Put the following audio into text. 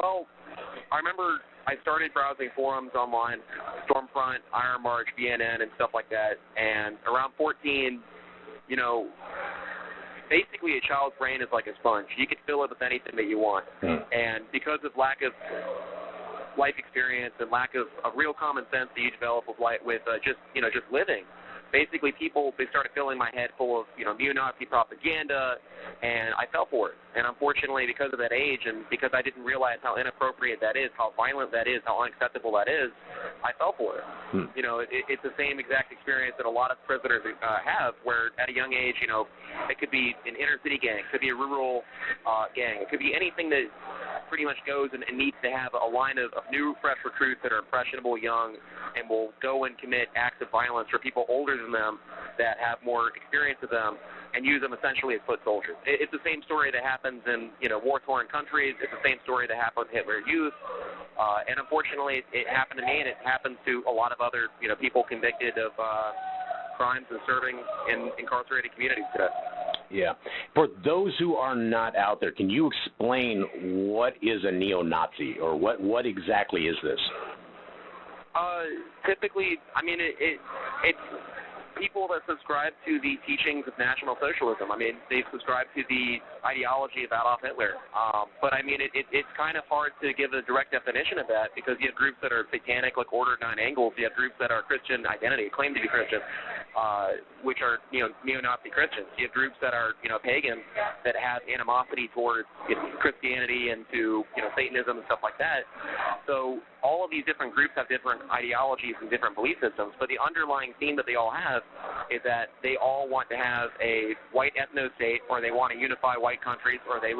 Well, I remember I started browsing forums online, Stormfront, Iron March, BNN, and stuff like that, and around 14, you know, basically a child's brain is like a sponge. You can fill it with anything that you want. And because of lack of life experience and lack of real common sense that you develop with just living, basically they started filling my head full of, neo-Nazi propaganda, and I fell for it. And unfortunately, because of that age and because I didn't realize how inappropriate that is, how violent that is, how unacceptable that is, I fell for it. It's the same exact experience that a lot of prisoners have, where at a young age, it could be an inner-city gang, it could be a rural gang, it could be anything that pretty much goes and needs to have a line of new, fresh recruits that are impressionable, young, and will go and commit acts of violence for people older than them that have more experience with them and use them essentially as foot soldiers. It's the same story that happens in, war-torn countries. It's the same story that happened with Hitler Youth. And unfortunately, it happened to me, and it happens to a lot of other, people convicted of crimes and serving in incarcerated communities today. Yeah. For those who are not out there, can you explain what is a neo-Nazi, or what exactly is this? Typically, it's people that subscribe to the teachings of National Socialism. They subscribe to the ideology of Adolf Hitler. But it's kind of hard to give a direct definition of that, because you have groups that are satanic, like Order 9 Angles. You have groups that are Christian identity, claim to be Christian, which are neo-Nazi Christians. You have groups that are pagan, that have animosity towards Christianity and to Satanism and stuff like that. So all of these different groups have different ideologies and different belief systems, but the underlying theme that they all have is that they all want to have a white ethno-state, or they want to unify white countries, or they